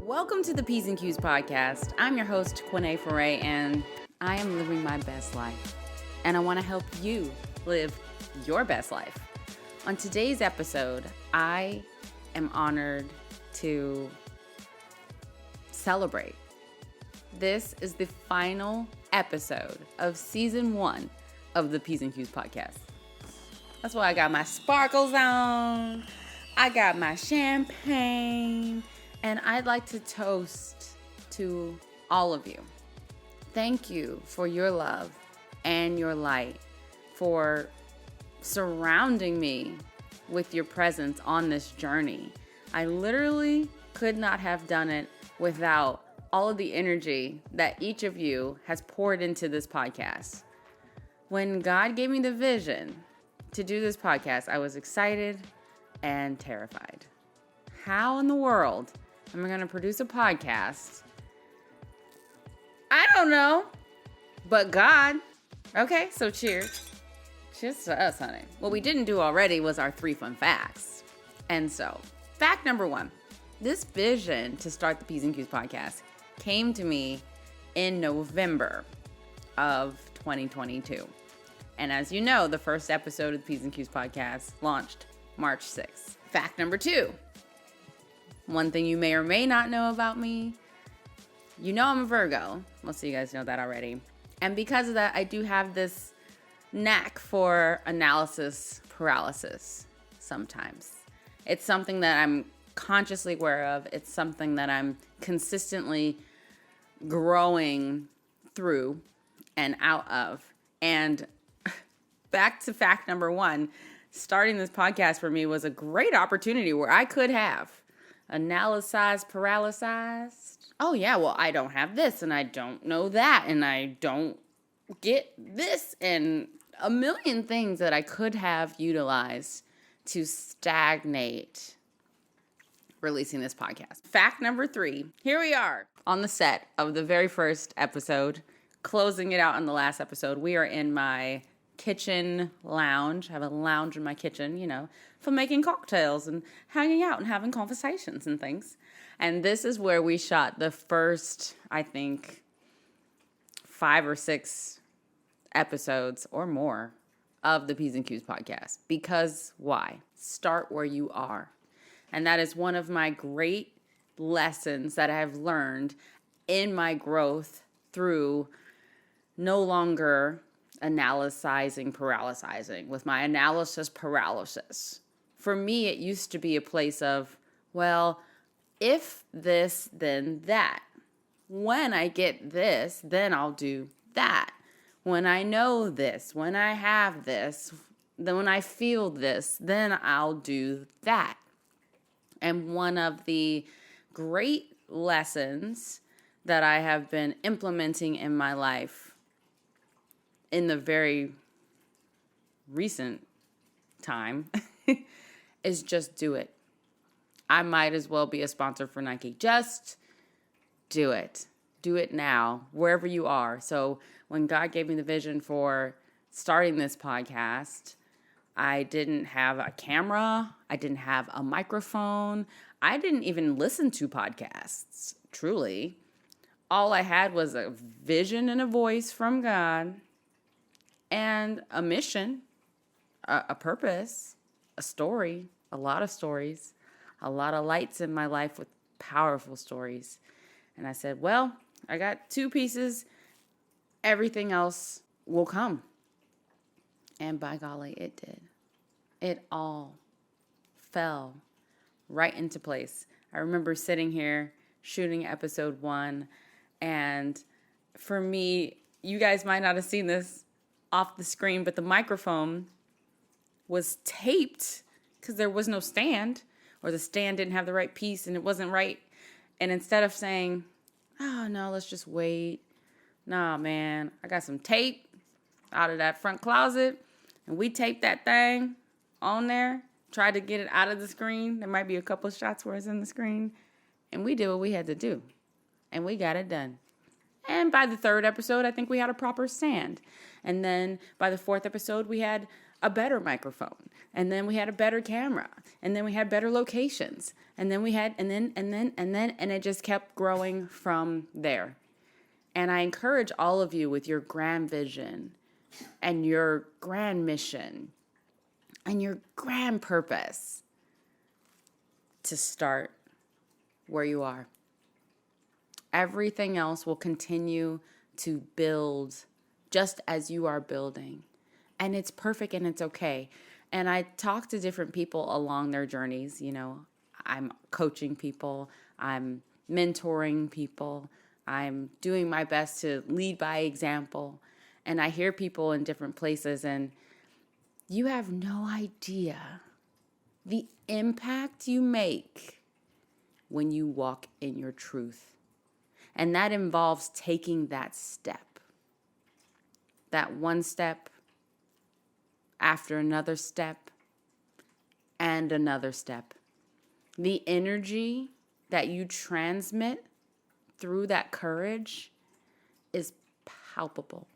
Welcome to the P's and Q's podcast. I'm your host, Quinay Foray, and I am living my best life. And I want to help you live your best life. On today's episode, I am honored to celebrate. This is the final episode of season 1 of the P's and Q's podcast. That's why I got my sparkles on. I got my champagne. And I'd like to toast to all of you. Thank you for your love and your light, for surrounding me with your presence on this journey. I literally could not have done it without all of the energy that each of you has poured into this podcast. When God gave me the vision to do this podcast, I was excited and terrified. How in the world am I going to produce a podcast? I don't know, but God. Okay, so cheers. Cheers to us, honey. What we didn't do already was our 3 fun facts. And so, fact number 1. This vision to start the P's and Q's podcast came to me in November of 2022. And as you know, the first episode of the P's and Q's podcast launched March 6th. Fact number 2. One thing you may or may not know about me, you know I'm a Virgo. Most of you guys know that already. And because of that, I do have this knack for analysis paralysis sometimes. It's something that I'm consciously aware of. It's something that I'm consistently growing through and out of. And back to fact number 1, starting this podcast for me was a great opportunity where I could have analysis paralysis. Oh yeah, well, I don't have this and I don't know that and I don't get this and a million things that I could have utilized to stagnate releasing this podcast. Fact number 3, here we are on the set of the very first episode, closing it out on the last episode. We are in my kitchen lounge. I have a lounge in my kitchen, for making cocktails and hanging out and having conversations and things. And this is where we shot the first, I think, 5 or 6 episodes or more of the P's and Q's podcast. Because why? Start where you are. And that is one of my great lessons that I have learned in my growth through no longer analyzing paralyzing with my analysis paralysis. For me, it used to be a place of, well, if this, then that. When I get this, then I'll do that. When I know this, when I have this, then when I feel this, then I'll do that. And one of the great lessons that I have been implementing in my life in the very recent time is just do it. I might as well be a sponsor for Nike. Just do it. Do it now, wherever you are. So when God gave me the vision for starting this podcast, I didn't have a camera. I didn't have a microphone. I didn't even listen to podcasts, truly. All I had was a vision and a voice from God and a mission, a purpose, a story, a lot of stories, a lot of lights in my life with powerful stories. And I said, well, I got 2 pieces. Everything else will come. And by golly, it did. It all fell right into place. I remember sitting here shooting episode 1. And for me, you guys might not have seen this off the screen, but the microphone was taped because there was no stand, or the stand didn't have the right piece and it wasn't right. And instead of saying, oh no, let's just wait. Nah, man, I got some tape out of that front closet and we taped that thing on there, tried to get it out of the screen. There might be a couple of shots where it's in the screen, and we did what we had to do and we got it done. And by the 3rd episode, I think we had a proper stand. And then by the 4th episode, we had a better microphone. And then we had a better camera. And then we had better locations. And then we had, and it just kept growing from there. And I encourage all of you with your grand vision and your grand mission and your grand purpose to start where you are. Everything else will continue to build just as you are building. And it's perfect and it's okay. And I talk to different people along their journeys. You know, I'm coaching people, I'm mentoring people, I'm doing my best to lead by example. And I hear people in different places, and you have no idea the impact you make when you walk in your truth. And that involves taking that step. That one step after another step and another step. The energy that you transmit through that courage is palpable.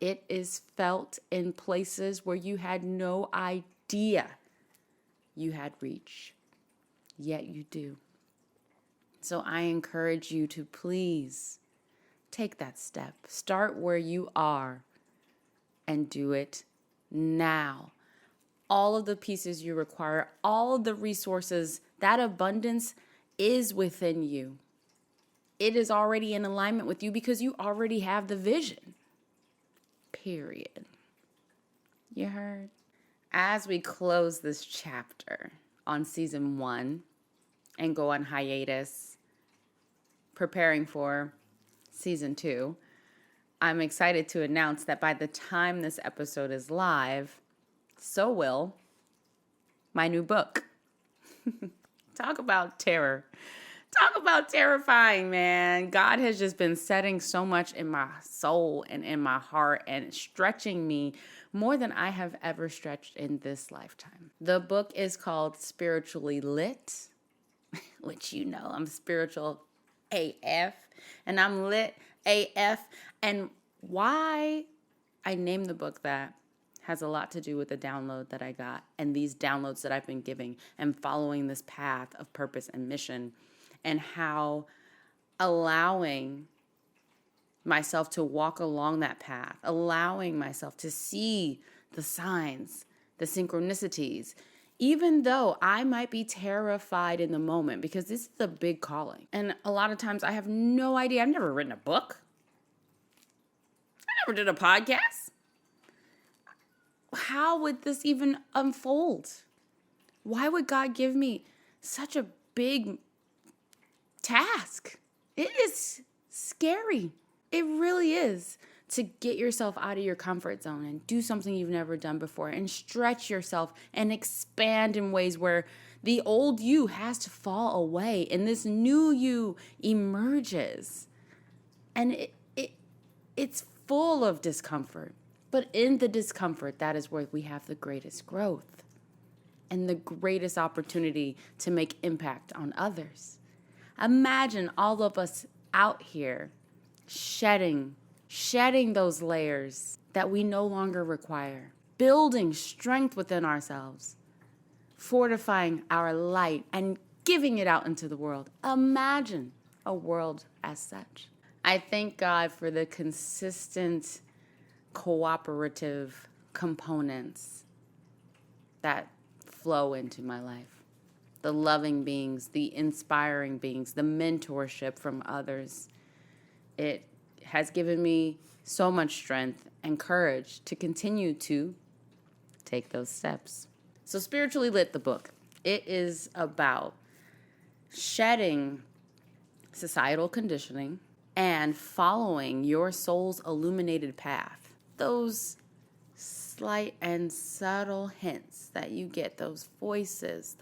It is felt in places where you had no idea you had reach, yet you do. So I encourage you to please take that step. Start where you are and do it now. All of the pieces you require, all of the resources, that abundance is within you. It is already in alignment with you because you already have the vision. Period. You heard? As we close this chapter on season 1 and go on hiatus, preparing for season 2, I'm excited to announce that by the time this episode is live, so will my new book. Talk about terror. Talk about terrifying, man. God has just been setting so much in my soul and in my heart and stretching me more than I have ever stretched in this lifetime. The book is called Spiritually Lit, which you know I'm spiritual AF, and I'm lit AF. And why I named the book that has a lot to do with the download that I got and these downloads that I've been giving and following this path of purpose and mission, and how allowing myself to walk along that path, allowing myself to see the signs, the synchronicities, even though I might be terrified in the moment, because this is a big calling. And a lot of times I have no idea. I've never written a book. I never did a podcast. How would this even unfold? Why would God give me such a big task? It is scary. It really is, to get yourself out of your comfort zone and do something you've never done before and stretch yourself and expand in ways where the old you has to fall away and this new you emerges. And it's full of discomfort. But in the discomfort, that is where we have the greatest growth and the greatest opportunity to make impact on others. Imagine all of us out here shedding those layers that we no longer require, building strength within ourselves, fortifying our light and giving it out into the world. Imagine a world as such. I thank God for the consistent cooperative components that flow into my life. The loving beings, the inspiring beings, the mentorship from others. It has given me so much strength and courage to continue to take those steps. So Spiritually Lit, the book, it is about shedding societal conditioning and following your soul's illuminated path. Those slight and subtle hints that you get, those voices,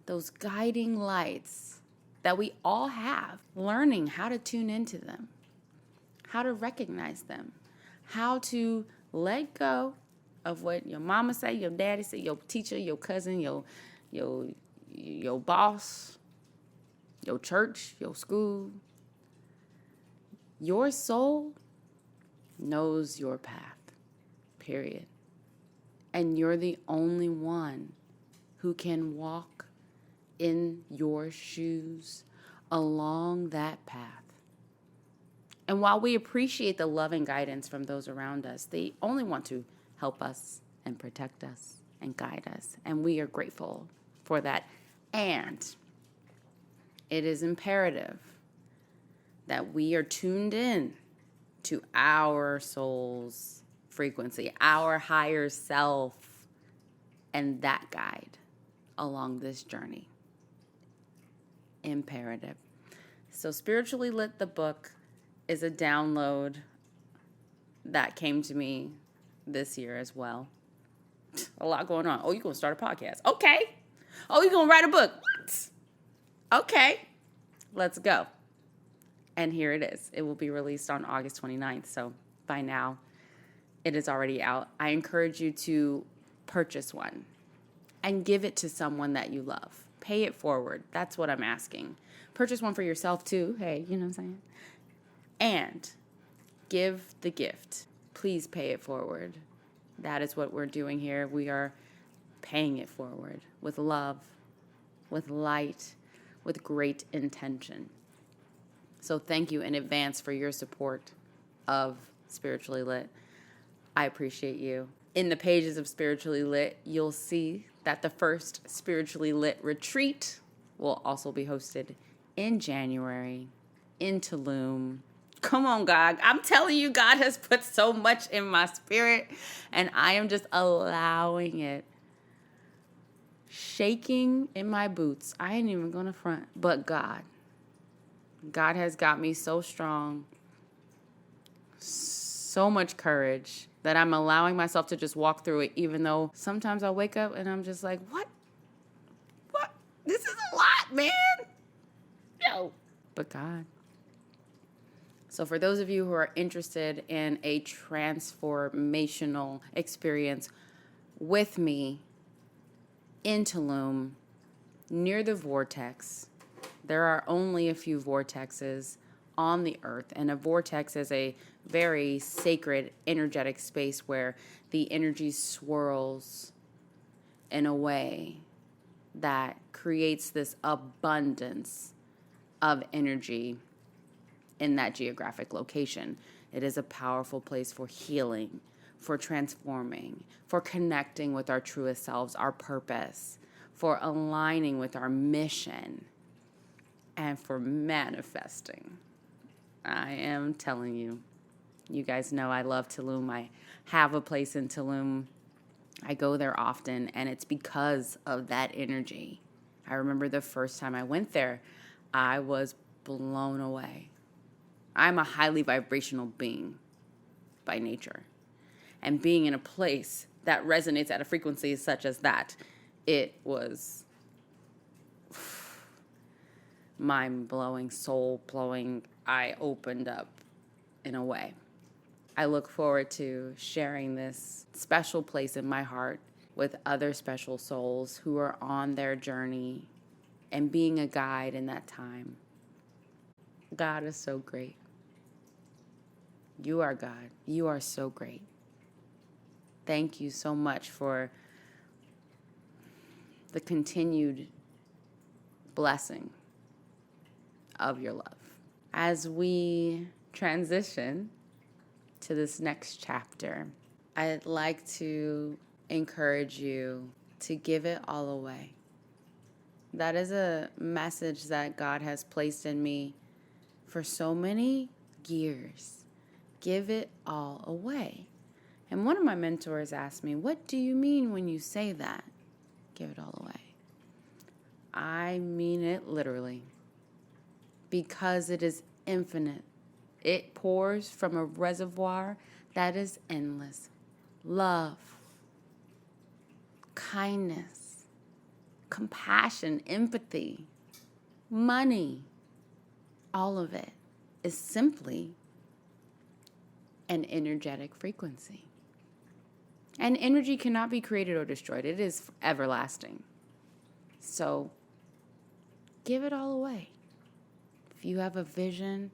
those guiding lights that we all have, learning how to tune into them, how to recognize them, how to let go of what your mama say, your daddy say, your teacher, your cousin, your boss, your church, your school. Your soul knows your path, period. And you're the only one who can walk in your shoes along that path. And while we appreciate the love and guidance from those around us, they only want to help us and protect us and guide us. And we are grateful for that. And it is imperative that we are tuned in to our soul's frequency, our higher self, and that guide along this journey. Imperative. So Spiritually Lit, the book, is a download that came to me this year as well. A lot going on. Oh, you're going to start a podcast. Okay. Oh, you're going to write a book. What? Okay. Let's go. And here it is. It will be released on August 29th. So by now, it is already out. I encourage you to purchase one and give it to someone that you love. Pay it forward. That's what I'm asking. Purchase one for yourself too. Hey, you know what I'm saying? And give the gift. Please pay it forward. That is what we're doing here. We are paying it forward with love, with light, with great intention. So thank you in advance for your support of Spiritually Lit. I appreciate you. In the pages of Spiritually Lit, you'll see that the first Spiritually Lit retreat will also be hosted in January in Tulum. Come on, God. I'm telling you, God has put so much in my spirit, and I am just allowing it. Shaking in my boots. I ain't even going to front, but God. God has got me so strong, so much courage, that I'm allowing myself to just walk through it, even though sometimes I'll wake up and I'm just like, what? This is a lot, man. No. But God. So for those of you who are interested in a transformational experience with me in Tulum, near the vortex, there are only a few vortexes on the earth, and a vortex is a very sacred, energetic space where the energy swirls in a way that creates this abundance of energy in that geographic location. It is a powerful place for healing, for transforming, for connecting with our truest selves, our purpose, for aligning with our mission, and for manifesting. I am telling you. You guys know I love Tulum. I have a place in Tulum. I go there often, and it's because of that energy. I remember the first time I went there, I was blown away. I'm a highly vibrational being by nature. And being in a place that resonates at a frequency such as that, it was mind-blowing, soul-blowing. I opened up in a way. I look forward to sharing this special place in my heart with other special souls who are on their journey and being a guide in that time. God is so great. You are God. You are so great. Thank you so much for the continued blessing of your love. As we transition to this next chapter, I'd like to encourage you to give it all away. That is a message that God has placed in me for so many years. Give it all away. And one of my mentors asked me, what do you mean when you say that? Give it all away. I mean it literally. Because it is infinite. It pours from a reservoir that is endless. Love, kindness, compassion, empathy, money, all of it is simply an energetic frequency. And energy cannot be created or destroyed. It is everlasting. So give it all away. If you have a vision,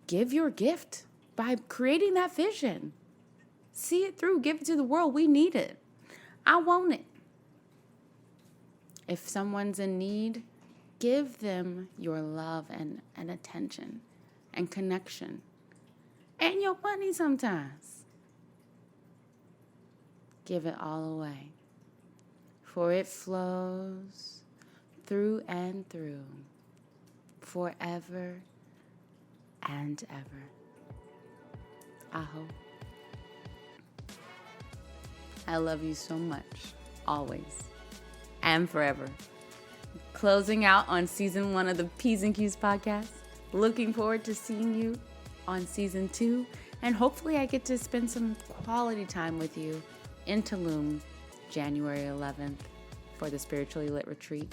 give your gift by creating that vision. See it through. Give it to the world. We need it. I want it. If someone's in need, give them your love and attention and connection and your money sometimes. Give it all away, for it flows through and through, forever and ever. I hope. I love you so much, always and forever. Closing out on season 1 of the P's and Q's podcast. Looking forward to seeing you on season 2. And hopefully I get to spend some quality time with you in Tulum, January 11th for the Spiritually Lit Retreat.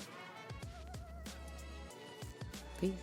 Peace.